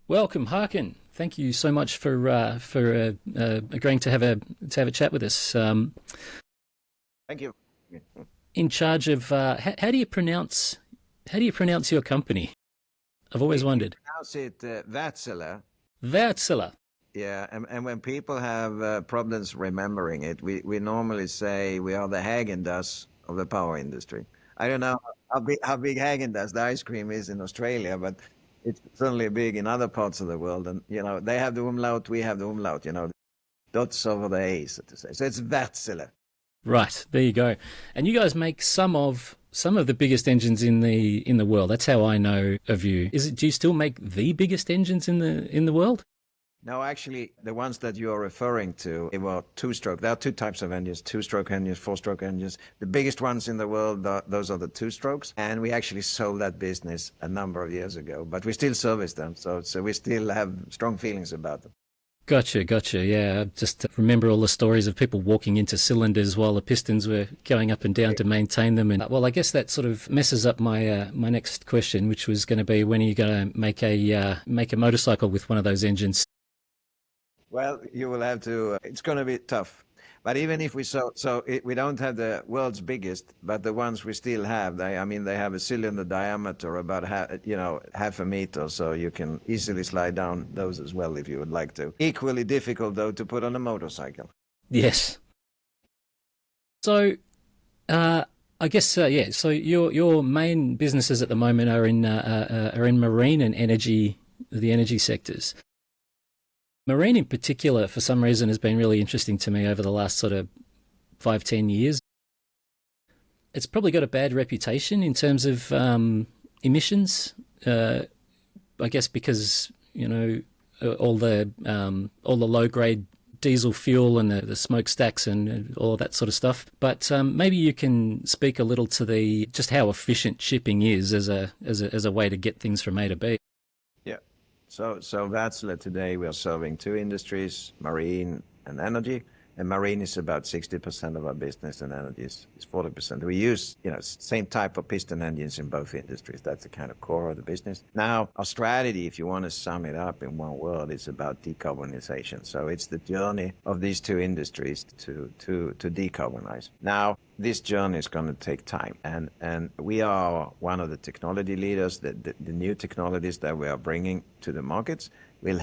Welcome, Håkan. Thank you so much for agreeing to have a chat with us. Thank you. In charge of how do you pronounce your company? I've always wondered. Pronounce it Wärtsilä. Wärtsilä. Yeah, and when people have problems remembering it, we normally say we are the Häagen-Dazs of the power industry. I don't know how big Häagen-Dazs, the ice cream, is in Australia, but it's certainly big in other parts of the world. And, they have the umlaut, we have the umlaut, dots over the A, so to say. So it's Wärtsilä. Right, there you go. And you guys make some of the biggest engines in the world. That's how I know of you. Do you still make the biggest engines in the world? No, actually, the ones that you are referring to were two-stroke. There are two types of engines, two-stroke engines, four-stroke engines. The biggest ones in the world, those are the two-strokes. And we actually sold that business a number of years ago, but we still service them. So we still have strong feelings about them. Gotcha. Yeah, I just remember all the stories of people walking into cylinders while the pistons were going up and down to maintain them. And well, I guess that sort of messes up my my next question, which was going to be, when are you going to make a motorcycle with one of those engines? Well, you will have to. It's going to be tough. But even if we we don't have the world's biggest, but the ones we still have, they have a cylinder diameter about half a meter, so you can easily slide down those as well if you would like to. Equally difficult though to put on a motorcycle. Yes. So, I guess yeah. So your main businesses at the moment are in marine and energy, the energy sectors. Marine in particular, for some reason, has been really interesting to me over the last sort of 5-10 years. It's probably got a bad reputation in terms of emissions, I guess because, all the low-grade diesel fuel and the smokestacks and all of that sort of stuff. But maybe you can speak a little to just how efficient shipping is as a way to get things from A to B. So Wartsila today, we are serving two industries, marine and energy. And marine is about 60% of our business, and energy is 40%. We use, same type of piston engines in both industries. That's the kind of core of the business. Now, our strategy, if you want to sum it up in one word, is about decarbonization. So it's the journey of these two industries to decarbonize. Now, this journey is going to take time, and we are one of the technology leaders. The new technologies that we are bringing to the markets will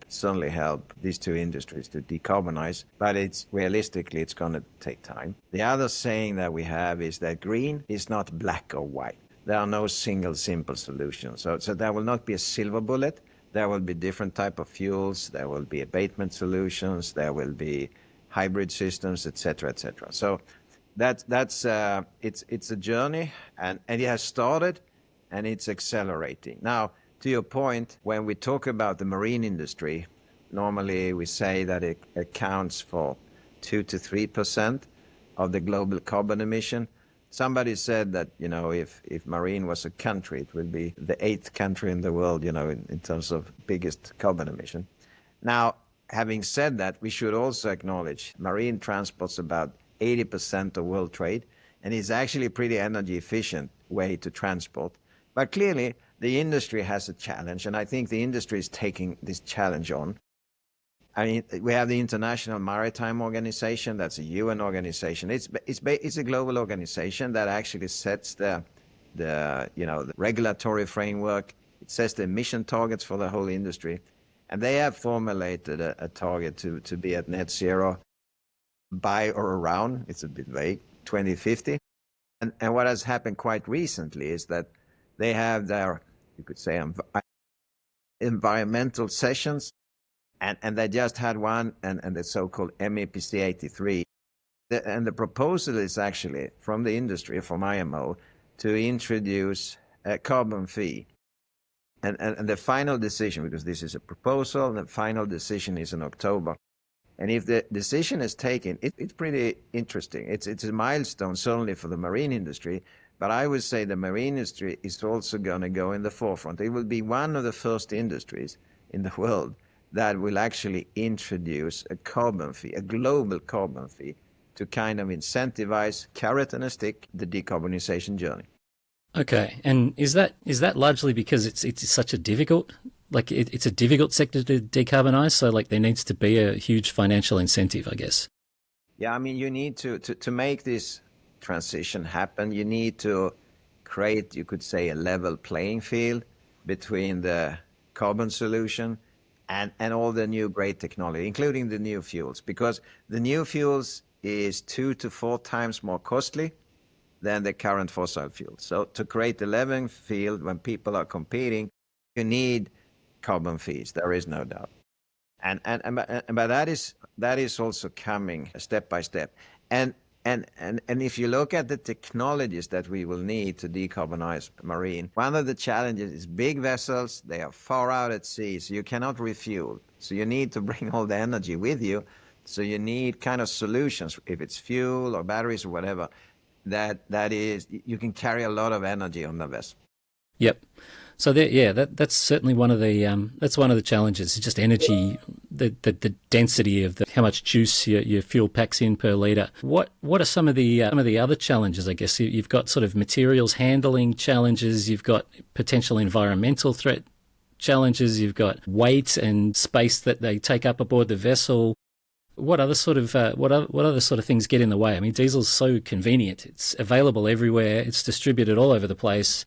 certainly help these two industries to decarbonize, but realistically, it's going to take time. The other saying that we have is that green is not black or white. There are no single simple solutions. So there will not be a silver bullet. There will be different type of fuels. There will be abatement solutions. There will be hybrid systems, etc., etc. So it's a journey, and it has started, and it's accelerating now. To your point, when we talk about the marine industry, normally we say that it accounts for 2 to 3% of the global carbon emission. Somebody said that, if marine was a country, it would be the 8th country in the world, in terms of biggest carbon emission. Now, having said that, we should also acknowledge marine transports about 80% of world trade, and is actually a pretty energy efficient way to transport. But clearly, the industry has a challenge, and I think the industry is taking this challenge on. We have the International Maritime Organization. That's a UN organization. It's a global organization that actually sets the regulatory framework. It sets the emission targets for the whole industry, and they have formulated a target to be at net zero by or around, it's a bit vague, 2050. And what has happened quite recently is that they have their, you could say, environmental sessions, and they just had one, and the so-called MEPC 83. And the proposal is actually from the industry, from IMO, to introduce a carbon fee. And the final decision, because this is a proposal, the final decision is in October. And if the decision is taken, it's pretty interesting. It's a milestone, certainly for the marine industry. But I would say the marine industry is also going to go in the forefront. It will be one of the first industries in the world that will actually introduce a carbon fee, a global carbon fee, to kind of incentivize, carrot and a stick, the decarbonization journey. Okay, and is that largely because it's such a difficult like it's a difficult sector to decarbonize, so like there needs to be a huge financial incentive, I guess. Yeah, I mean, you need to make this transition happen. You need to create, you could say, a level playing field between the carbon solution and all the new great technology, including the new fuels, because the new fuels is 2 to 4 times more costly than the current fossil fuels. So to create a level field when people are competing, you need carbon fees. There is no doubt. But that is also coming step by step. And if you look at the technologies that we will need to decarbonize marine, one of the challenges is big vessels. They are far out at sea, so you cannot refuel. So you need to bring all the energy with you. So you need kind of solutions, if it's fuel or batteries or whatever, that is you can carry a lot of energy on the vessel. Yep. So that's certainly one of the challenges. It's just energy, the density of how much juice your fuel packs in per liter. What are some of the other challenges? I guess you've got sort of materials handling challenges. You've got potential environmental threat challenges. You've got weight and space that they take up aboard the vessel. What other sort of things get in the way? I mean, diesel's so convenient. It's available everywhere. It's distributed all over the place.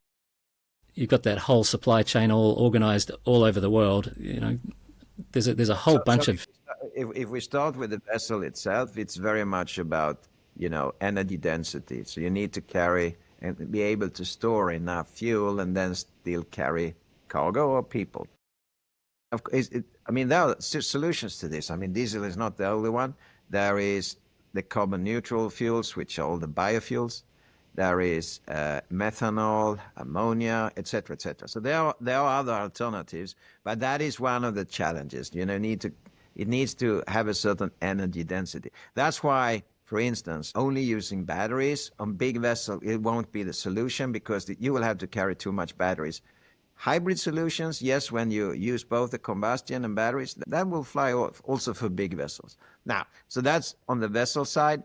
You've got that whole supply chain all organized all over the world. You know, there's a whole bunch of. If we start with the vessel itself, it's very much about, energy density. So you need to carry and be able to store enough fuel and then still carry cargo or people. Of course, there are solutions to this. I mean, diesel is not the only one. There is the carbon neutral fuels, which are all the biofuels. There is methanol, ammonia, etc., etc. So there are other alternatives, but that is one of the challenges. It needs to have a certain energy density. That's why, for instance, only using batteries on big vessels, it won't be the solution because you will have to carry too much batteries. Hybrid solutions, yes, when you use both the combustion and batteries, that will fly off also for big vessels. Now, so that's on the vessel side.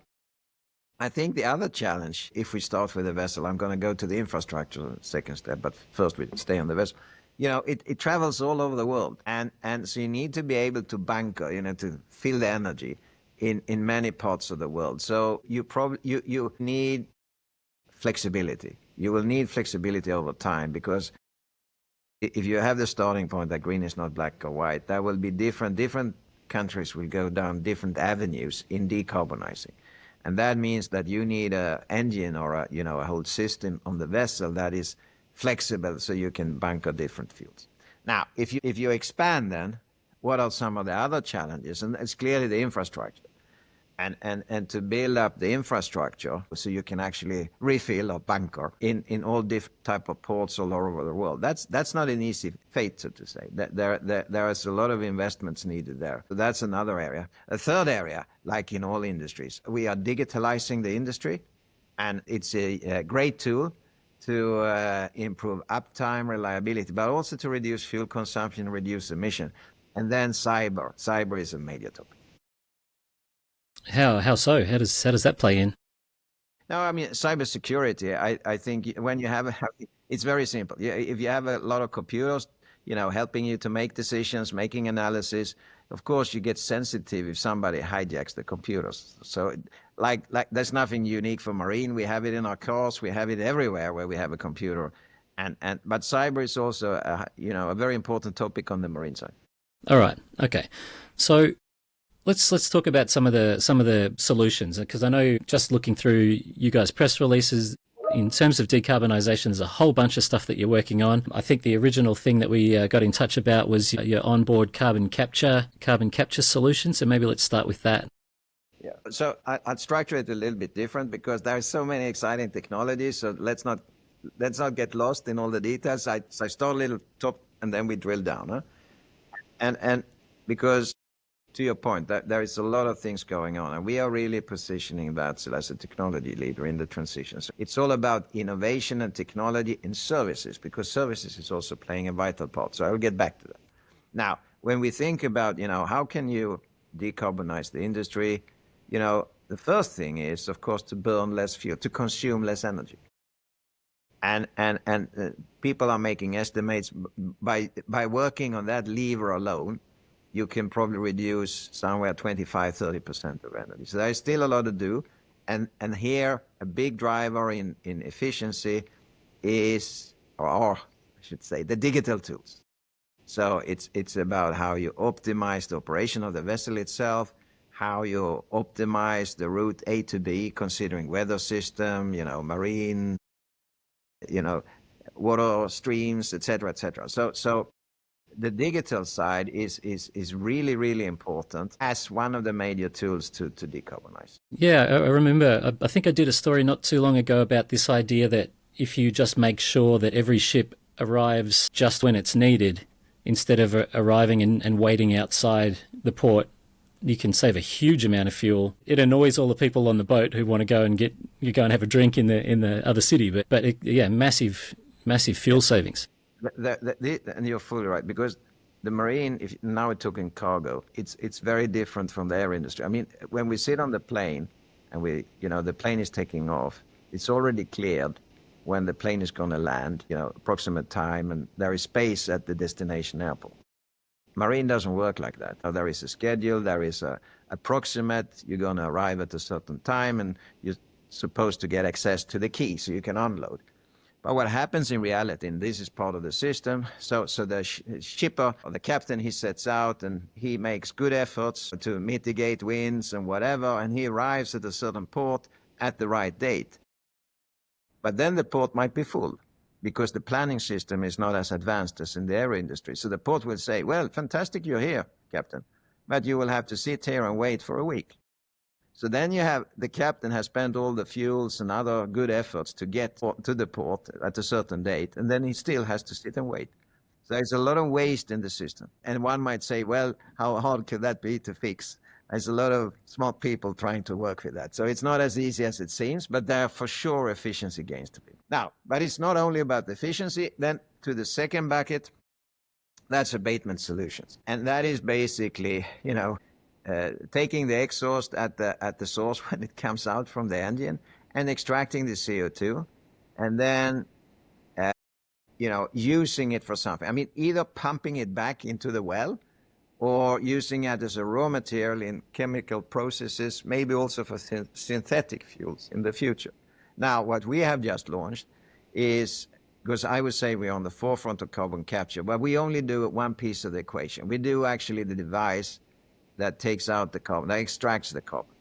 I think the other challenge, if we start with the vessel, I'm going to go to the infrastructure second step, but first we stay on the vessel. It travels all over the world, and so you need to be able to bunker, to fill the energy in many parts of the world. So you need flexibility. You will need flexibility over time, because if you have the starting point that green is not black or white, that will be different. Different countries will go down different avenues in decarbonizing. And that means that you need an engine or a whole system on the vessel that is flexible, so you can bunker different fuels. Now, if you expand, then what are some of the other challenges? And it's clearly the infrastructure, and to build up the infrastructure so you can actually refill or bunker in all different type of ports all over the world. That's not an easy feat, so to say. There is a lot of investments needed there. So that's another area. A third area, like in all industries, we are digitalizing the industry, and it's a great tool to improve uptime, reliability, but also to reduce fuel consumption, reduce emission. And then cyber. Cyber is a major topic. How so? How does that play in? No, I mean, cybersecurity, I think when you have it's very simple. If you have a lot of computers, helping you to make decisions, making analysis, of course you get sensitive if somebody hijacks the computers. So like there's nothing unique for marine. We have it in our cars. We have it everywhere where we have a computer. But cyber is also a very important topic on the marine side. All right. Okay. So let's talk about some of the solutions, because I know, just looking through you guys' press releases, in terms of decarbonisation, there's a whole bunch of stuff that you're working on. I think the original thing that we got in touch about was your onboard carbon capture solution. So maybe let's start with that. Yeah. So I'd structure it a little bit different, because there are so many exciting technologies. So let's not get lost in all the details. I start a little top and then we drill down. Huh? And because, to your point, that there is a lot of things going on, and we are really positioning Wärtsilä as a technology leader in the transition. So it's all about innovation and technology in services, because services is also playing a vital part. So I'll get back to that. Now, when we think about, how can you decarbonize the industry, the first thing is, of course, to burn less fuel, to consume less energy. And people are making estimates by working on that lever alone, you can probably reduce somewhere 25-30% of energy. So there's still a lot to do. And here, a big driver in efficiency is, or I should say, the digital tools. So it's about how you optimize the operation of the vessel itself, how you optimize the route A to B, considering weather system, marine, water streams, etc., etc. So the digital side is really, really important as one of the major tools to decarbonize. Yeah, I remember. I think I did a story not too long ago about this idea that if you just make sure that every ship arrives just when it's needed, instead of arriving and waiting outside the port, you can save a huge amount of fuel. It annoys all the people on the boat who want to go and have a drink in the other city, but massive fuel savings. And you're fully right, because the marine, if now we're talking cargo, it's very different from the air industry. I mean, when we sit on the plane and the plane is taking off, it's already cleared when the plane is going to land, approximate time, and there is space at the destination airport. Marine doesn't work like that. There is a schedule, there is a approximate, you're going to arrive at a certain time, and you're supposed to get access to the key so you can unload. But what happens in reality, and this is part of the system, so the shipper or the captain, he sets out and he makes good efforts to mitigate winds and whatever, and he arrives at a certain port at the right date. But then the port might be full because the planning system is not as advanced as in the air industry. So the port will say, well, fantastic, you're here, Captain, but you will have to sit here and wait for a week. So then the captain has spent all the fuels and other good efforts to get to the port at a certain date, and then he still has to sit and wait. So there's a lot of waste in the system. And one might say, well, how hard could that be to fix? There's a lot of smart people trying to work with that. So it's not as easy as it seems, but there are for sure efficiency gains to be. Now, but it's not only about the efficiency. Then to the second bucket, that's abatement solutions. And that is basically, taking the exhaust at the source when it comes out from the engine and extracting the CO2, and then using it for something. I mean, either pumping it back into the well or using it as a raw material in chemical processes, maybe also for synthetic fuels in the future. Now, what we have just launched is, because I would say we're on the forefront of carbon capture, but we only do one piece of the equation. We do actually the device that takes out the carbon, that extracts the carbon.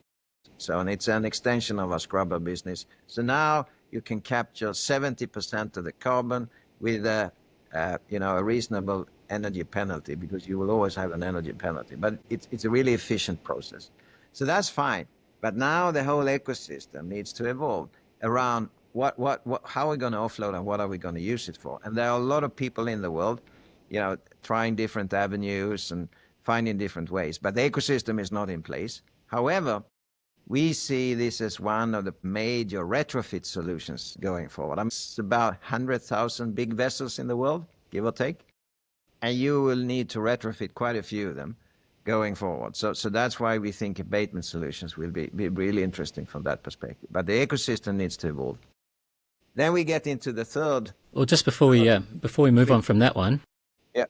So, and it's an extension of our scrubber business. So now you can capture 70% of the carbon with a reasonable energy penalty, because you will always have an energy penalty. But it's a really efficient process. So that's fine. But now the whole ecosystem needs to evolve around how are we going to offload and what are we going to use it for? And there are a lot of people in the world, trying different avenues and finding different ways. But the ecosystem is not in place. However, we see this as one of the major retrofit solutions going forward. It's about 100,000 big vessels in the world, give or take. And you will need to retrofit quite a few of them going forward. So that's why we think abatement solutions will be really interesting from that perspective. But the ecosystem needs to evolve. Then we get into the third. Well, just before we move on from that one, yeah.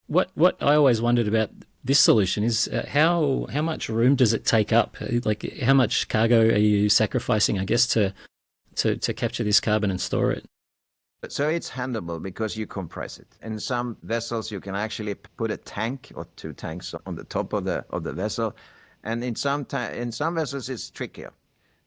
What I always wondered about this solution is how much room does it take up? Like, how much cargo are you sacrificing, I guess, to capture this carbon and store it? So it's handleable because you compress it. In some vessels, you can actually put a tank or two tanks on the top of the vessel, and in some vessels it's trickier,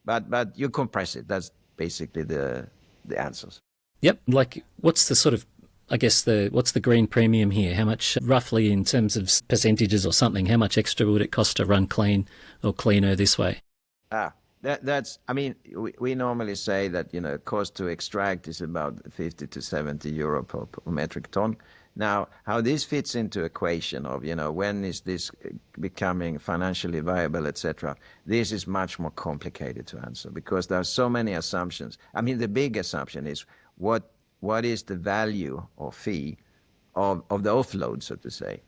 but you compress it. That's basically the answers. Yep. Like, what's the sort of, I guess, what's the green premium here? How much, roughly, in terms of percentages or something, how much extra would it cost to run clean or cleaner this way? That's, I mean, we normally say that, cost to extract is about 50 to 70 euro per metric ton. Now, how this fits into equation of, when is this becoming financially viable, etc., this is much more complicated to answer because there are so many assumptions. I mean, the big assumption is what is the value or fee of the offload, so to say.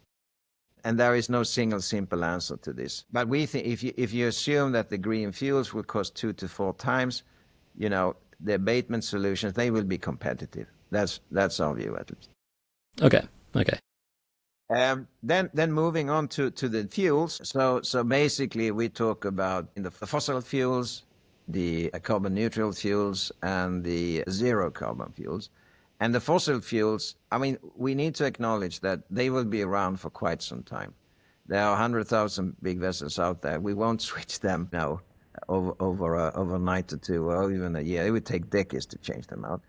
And there is no single simple answer to this. But we think if you assume that the green fuels will cost 2 to 4 times, the abatement solutions, they will be competitive. That's our view, at least. Okay. Okay. Then moving on to the fuels. So basically we talk about the fossil fuels, the carbon neutral fuels, and the zero carbon fuels. And the fossil fuels, I mean, we need to acknowledge that they will be around for quite some time. There are 100,000 big vessels out there. We won't switch them now over night or two, or even a year. It would take decades to change them out.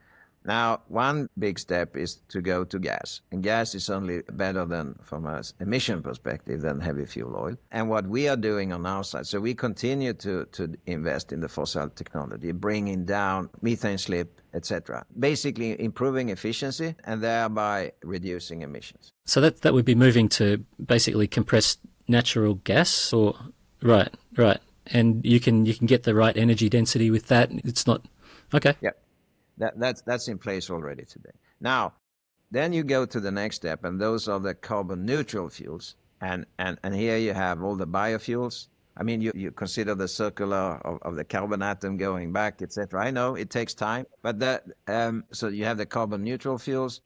Now, one big step is to go to gas. And gas is only better than, from an emission perspective, than heavy fuel oil. And what we are doing on our side, so we continue to invest in the fossil technology, bringing down methane slip, etc. Basically improving efficiency and thereby reducing emissions. So that would be moving to basically compressed natural gas, or right. And you can get the right energy density with that. It's not okay. Yeah. That's in place already today. Now, then you go to the next step, and those are the carbon neutral fuels. And here you have all the biofuels. I mean, you consider the circular of the carbon atom going back, etc. I know it takes time, but so you have the carbon neutral fuels.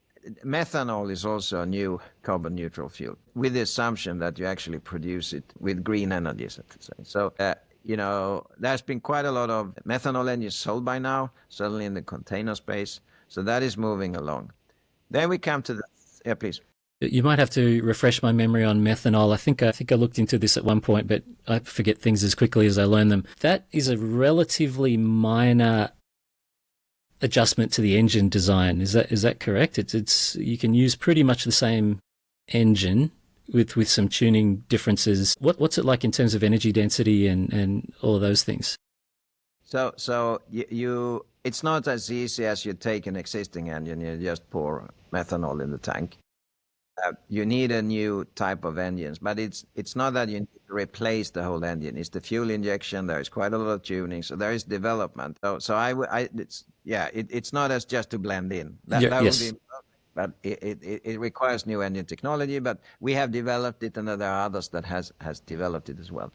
Methanol is also a new carbon neutral fuel, with the assumption that you actually produce it with green energy, so to say. So there's been quite a lot of methanol engines sold by now, certainly in the container space. So that is moving along. Then we come to yeah, please. You might have to refresh my memory on methanol. I think I looked into this at one point, but I forget things as quickly as I learn them. That is a relatively minor adjustment to the engine design. Is that correct? It's you can use pretty much the same engine with some tuning differences. What's it like in terms of energy density and all of those things? So you it's not as easy as you take an existing engine, you just pour methanol in the tank. You need a new type of engines, but it's not that you need to replace the whole engine. It's the fuel injection. There is quite a lot of tuning, so there is development. So it's not as just to blend in. That Yes. would be, but it requires new engine technology. But we have developed it, and there are others that has developed it as well.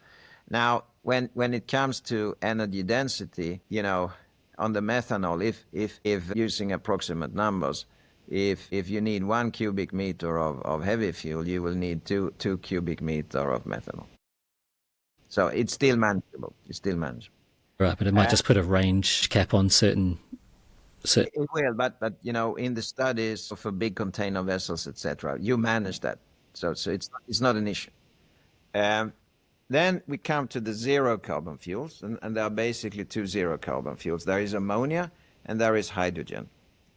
Now, when it comes to energy density, on the methanol, if using approximate numbers, if you need 1 cubic meter of heavy fuel, you will need 2 cubic meter of methanol. So it's still manageable. Right, but it might just put a range cap on certain. It will, but in the studies for big container vessels, etc., you manage that. So it's not an issue. Then we come to the zero carbon fuels, and there are basically 2 zero carbon fuels. There is ammonia and there is hydrogen.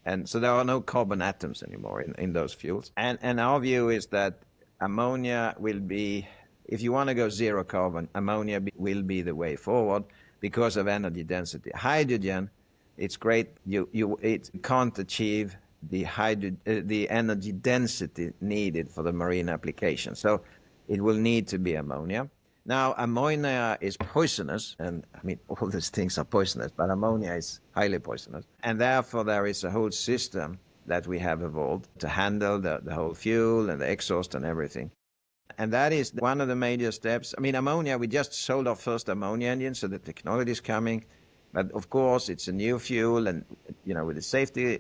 And so there are no carbon atoms anymore in those fuels. And our view is that ammonia will be, if you want to go zero carbon, ammonia will be the way forward because of energy density. Hydrogen, it's great. It can't achieve the energy density needed for the marine application. So it will need to be ammonia. Now, ammonia is poisonous, and I mean, all these things are poisonous, but ammonia is highly poisonous. And therefore, there is a whole system that we have evolved to handle the whole fuel and the exhaust and everything. And that is one of the major steps. I mean, ammonia, we just sold our first ammonia engine, so the technology is coming. But of course, it's a new fuel, and with the safety,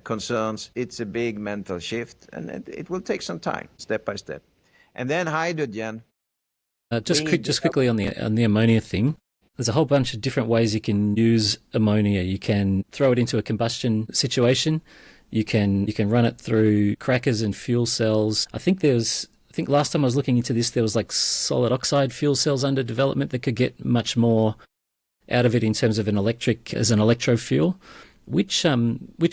concerns, it's a big mental shift, and it will take some time, step by step. And then hydrogen. Just quickly on the ammonia thing. There's a whole bunch of different ways you can use ammonia. You can throw it into a combustion situation. You can run it through crackers and fuel cells. I think last time I was looking into this, there was like solid oxide fuel cells under development that could get much more out of it in terms of an electro fuel. Which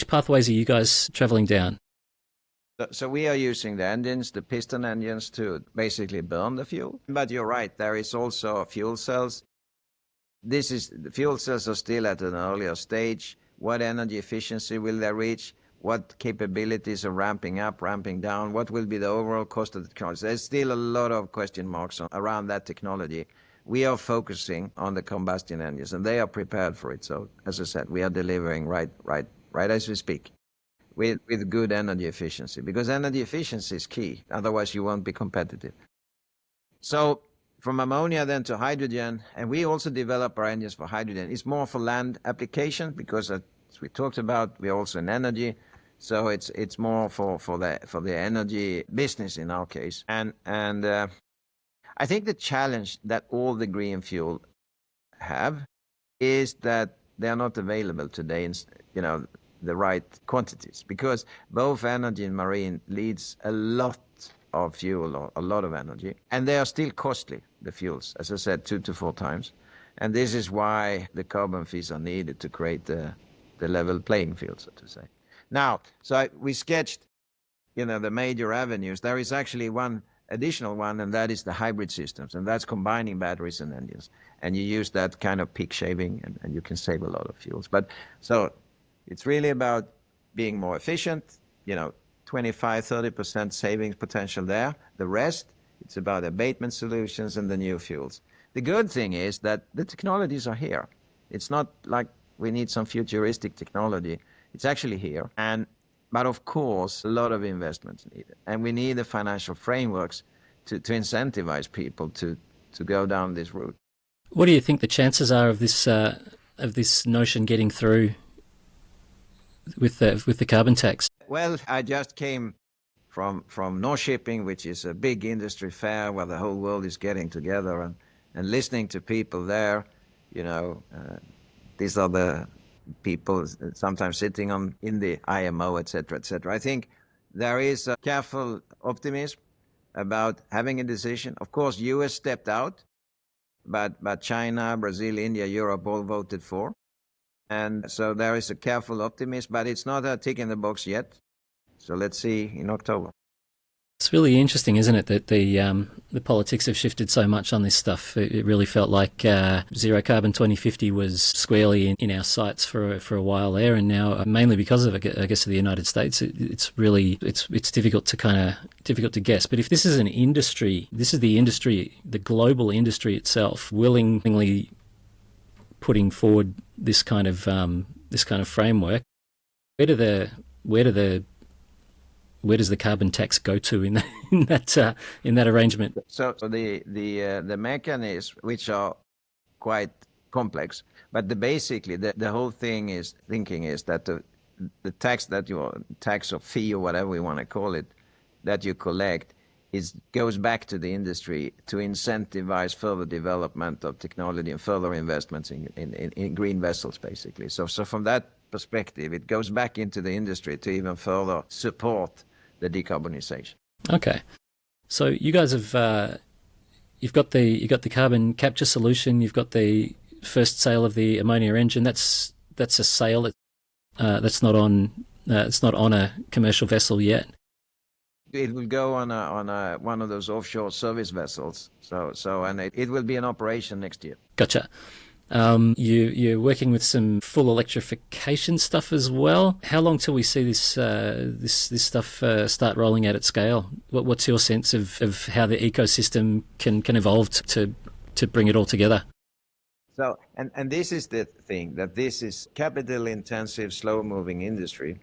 pathways are you guys traveling down? So we are using the piston engines, to basically burn the fuel. But you're right, there is also fuel cells. The fuel cells are still at an earlier stage. What energy efficiency will they reach? What capabilities are ramping up, ramping down? What will be the overall cost of the technology? There's still a lot of question marks around that technology. We are focusing on the combustion engines, and they are prepared for it. So, as I said, we are delivering right as we speak, with good energy efficiency, because energy efficiency is key. Otherwise, you won't be competitive. So, from ammonia then to hydrogen, and we also develop our engines for hydrogen. It's more for land application because, as we talked about, we're also in energy, so it's more for the energy business in our case. And I think the challenge that all the green fuel have is that they are not available today in the right quantities, because both energy and marine needs a lot of fuel or a lot of energy, and they are still costly, the fuels, as I said, 2 to 4 times. And this is why the carbon fees are needed to create the level playing field, so to say. Now, we sketched, the major avenues. There is actually one additional one, and that is the hybrid systems, and that's combining batteries and engines. And you use that kind of peak shaving, and you can save a lot of fuels. But so it's really about being more efficient, 25-30% savings potential there. The rest, it's about abatement solutions and the new fuels. The good thing is that the technologies are here. It's not like we need some futuristic technology. It's actually here. But of course, a lot of investments needed. And we need the financial frameworks to incentivize people to go down this route. What do you think the chances are of this notion getting through with the carbon tax? Well, I just came from North Shipping, which is a big industry fair where the whole world is getting together, and listening to people there. These are the people sometimes sitting in the IMO, etc., etc. I think there is a careful optimism about having a decision. Of course, US stepped out, but China, Brazil, India, Europe all voted for. And so there is a careful optimism, but it's not a tick in the box yet. So let's see in October. It's really interesting, isn't it, that the politics have shifted so much on this stuff. It really felt like zero carbon 2050 was squarely in our sights for a while there, and now mainly because of, I guess, the United States, it's difficult to guess. But if this is an industry, this is the industry, the global industry itself, willingly putting forward this kind of framework, where does the carbon tax go to in that arrangement? So the mechanisms, which are quite complex, but basically the whole thinking is that the tax tax or fee or whatever we want to call it, that you collect, goes back to the industry to incentivize further development of technology and further investments in green vessels, basically. So from that perspective, it goes back into the industry to even further support the decarbonization. Okay, so you guys have you've got the carbon capture solution. You've got the first sale of the ammonia engine. That's a sale. That's not on. It's not on a commercial vessel yet. It will go on one of those offshore service vessels. And it will be in operation next year. Gotcha. You're working with some full electrification stuff as well. How long till we see this stuff start rolling out at scale? What's your sense of how the ecosystem can evolve to bring it all together? So and this is the thing, that this is capital intensive, slow moving industry.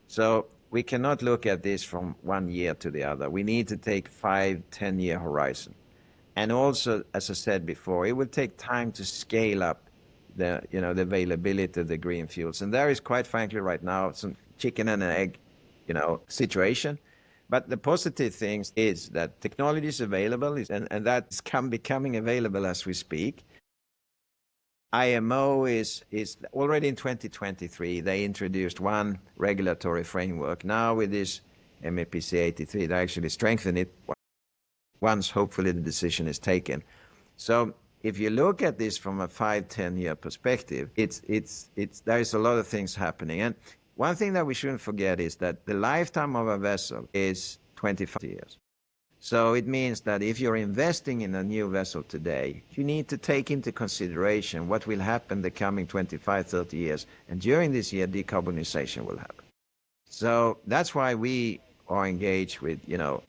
So we cannot look at this from one year to the other. We need to take 5-10 year horizon. And also, as I said before, it will take time to scale up the availability of the green fuels. And there is, quite frankly, right now, some chicken and an egg, situation. But the positive thing is that technology is available, and that's becoming available as we speak. IMO is already in 2023. They introduced one regulatory framework. Now with this MEPC 83, they actually strengthen it once hopefully the decision is taken. So if you look at this from a 5-10 year perspective, there is a lot of things happening. And one thing that we shouldn't forget is that the lifetime of a vessel is 25 years. So it means that if you're investing in a new vessel today, you need to take into consideration what will happen the coming 25-30 years. And during this year, decarbonization will happen. So that's why we are engaged with,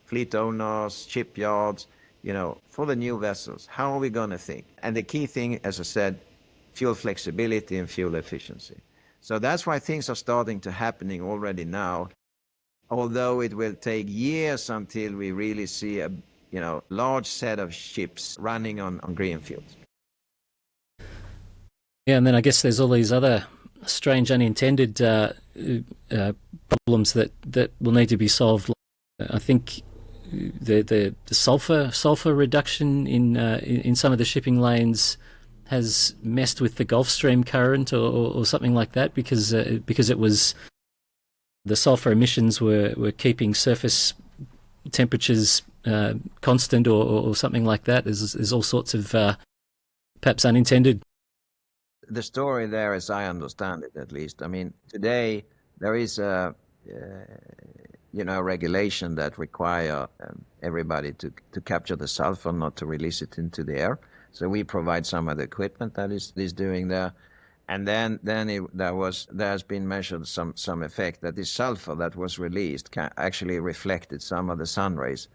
fleet owners, shipyards, for the new vessels. How are we going to think? And the key thing, as I said, fuel flexibility and fuel efficiency. So that's why things are starting to happening already now, although it will take years until we really see a large set of ships running on green fuels. Yeah, and then I guess there's all these other strange unintended problems that will need to be solved. I think the sulfur reduction in some of the shipping lanes has messed with the Gulf Stream current or something like that because it was the sulfur emissions were keeping surface temperatures constant or something like that. There's all sorts of perhaps unintended. The story there, as I understand it, at least, I mean, today there is a regulation that require everybody to capture the sulfur, not to release it into the air. So we provide some of the equipment that is doing there. And then there's been measured some effect that the sulfur that was released actually reflected some of the sun rays,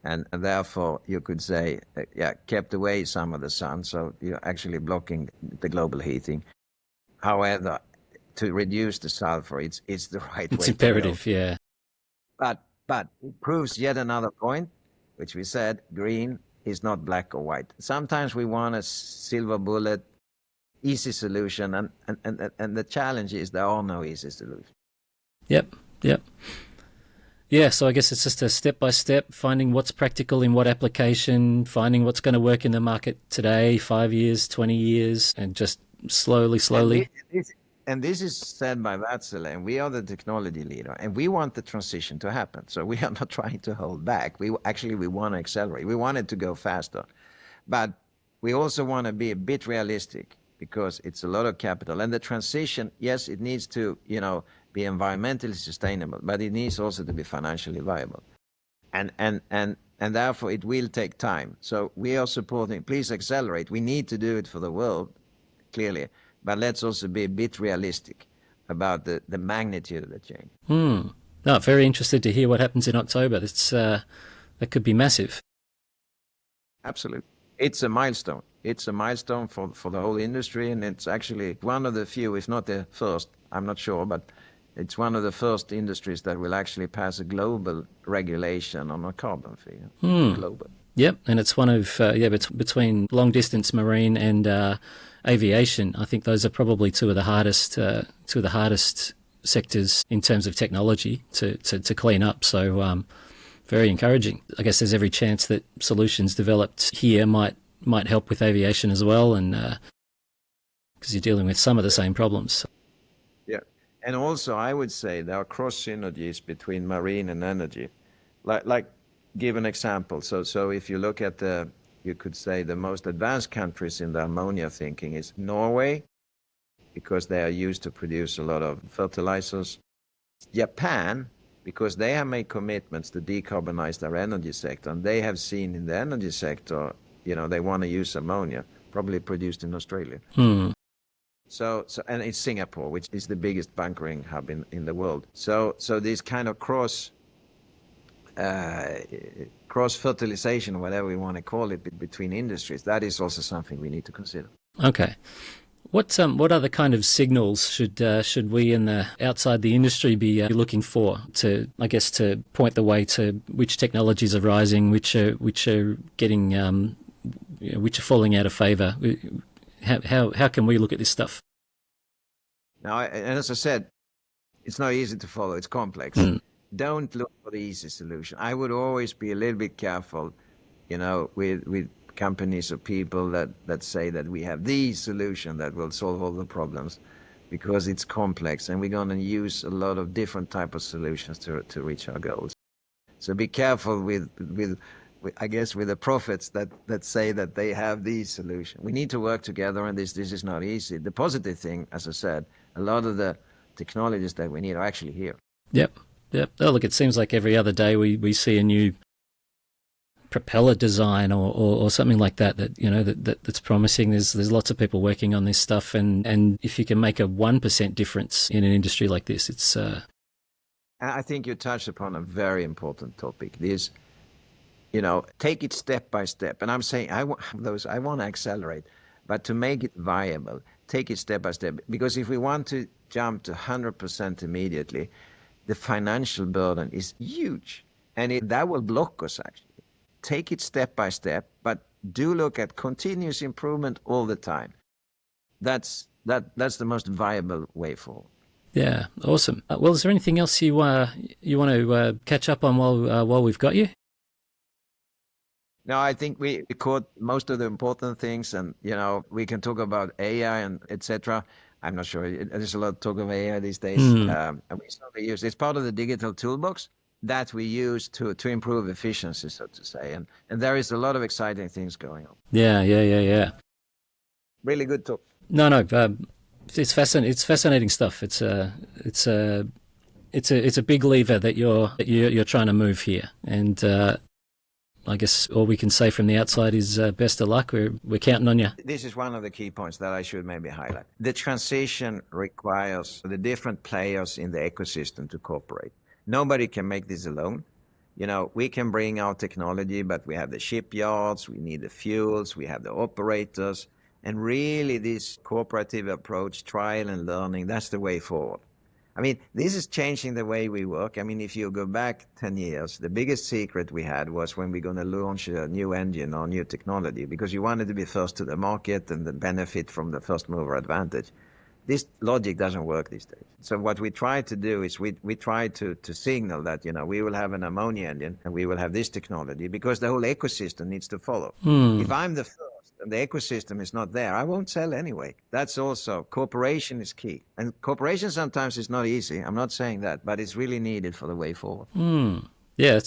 and therefore you could say, kept away some of the sun. So you're actually blocking the global heating. However, to reduce the sulfur, it's the right way. It's imperative, yeah. But it proves yet another point, which we said: green is not black or white. Sometimes we want a silver bullet, easy solution, and the challenge is there are no easy solutions. Yep. Yeah, so I guess it's just a step-by-step, finding what's practical in what application, finding what's going to work in the market today, 5 years, 20 years, and just slowly. And this is said by Wärtsilä, and we are the technology leader, and we want the transition to happen. So we are not trying to hold back. We want to accelerate. We want it to go faster. But we also want to be a bit realistic, because it's a lot of capital. And the transition, yes, it needs to, be environmentally sustainable, but it needs also to be financially viable. And therefore it will take time. So we are supporting, please accelerate. We need to do it for the world, clearly, but let's also be a bit realistic about the magnitude of the change. No, very interested to hear what happens in October. That could be massive. Absolutely. It's a milestone. It's a milestone for the whole industry, and it's actually one of the few, if not the first, I'm not sure, but it's one of the first industries that will actually pass a global regulation on a carbon fee. Global. Yep, and it's one of between long distance marine and aviation. I think those are probably two of the hardest sectors in terms of technology to clean up. So very encouraging. I guess there's every chance that solutions developed here might help with aviation as well, and because you're dealing with some of the same problems. Yeah, and also I would say there are cross synergies between marine and energy. Like give an example. So if you look at you could say the most advanced countries in the ammonia thinking is Norway, because they are used to produce a lot of fertilizers. Japan, because they have made commitments to decarbonize their energy sector, and they have seen in the energy sector, they want to use ammonia, probably produced in Australia. So and it's Singapore, which is the biggest bunkering hub in the world. So this kind of cross fertilization, whatever we want to call it, between industries, that is also something we need to consider. Okay. What other kind of signals should we in the outside the industry be looking for to point the way to which technologies are rising, which are getting which are falling out of favour? How can we look at this stuff? Now, and as I said, it's not easy to follow. It's complex. Don't look for the easy solution. I would always be a little bit careful, with companies or people that say that we have the solution that will solve all the problems, because it's complex, and we're going to use a lot of different type of solutions to reach our goals. So be careful with I guess with the prophets that say that they have the solution. We need to work together, and this is not easy. The positive thing, as I said, a lot of the technologies that we need are actually here. Yep. Oh, look, it seems like every other day we see a new propeller design or something like that's promising. There's lots of people working on this stuff, and if you can make a 1% difference in an industry like this, it's. I think you touched upon a very important topic. This, take it step by step. And I'm saying I want to accelerate, but to make it viable, take it step by step. Because if we want to jump to 100% immediately, the financial burden is huge, and that will block us actually. take it step by step, but do look at continuous improvement all the time. That's the most viable way forward. Yeah, awesome. Well, is there anything else you want to catch up on while we've got you? No, I think we caught most of the important things, and we can talk about AI and etc. I'm not sure. There's a lot of talk of AI these days, and we certainly use it's part of the digital toolbox that we use to improve efficiency, so to say, and there is a lot of exciting things going on. Yeah. Really good talk. No, it's fascinating. It's fascinating stuff. It's a big lever that you're trying to move here, and I guess all we can say from the outside is best of luck. We're counting on you. This is one of the key points that I should maybe highlight. The transition requires the different players in the ecosystem to cooperate. Nobody can make this alone. We can bring our technology, but we have the shipyards, we need the fuels, we have the operators, and really this cooperative approach, trial and learning, that's the way forward. I mean, this is changing the way we work. I mean, if you go back 10 years, the biggest secret we had was when we're going to launch a new engine or new technology, because you wanted to be first to the market and then benefit from the first mover advantage. This logic doesn't work these days. So what we try to do is we try to signal that, we will have an ammonia engine and we will have this technology, because the whole ecosystem needs to follow. If I'm the first and the ecosystem is not there, I won't sell anyway. That's also, cooperation is key. And cooperation sometimes is not easy. I'm not saying that, but it's really needed for the way forward. Yeah,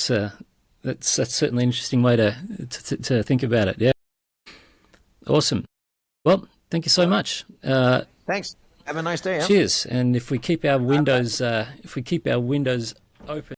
that's certainly an interesting way to think about it. Yeah. Awesome. Well, thank you so much. Thanks. Have a nice day. Huh? Cheers. And if we keep our windows open.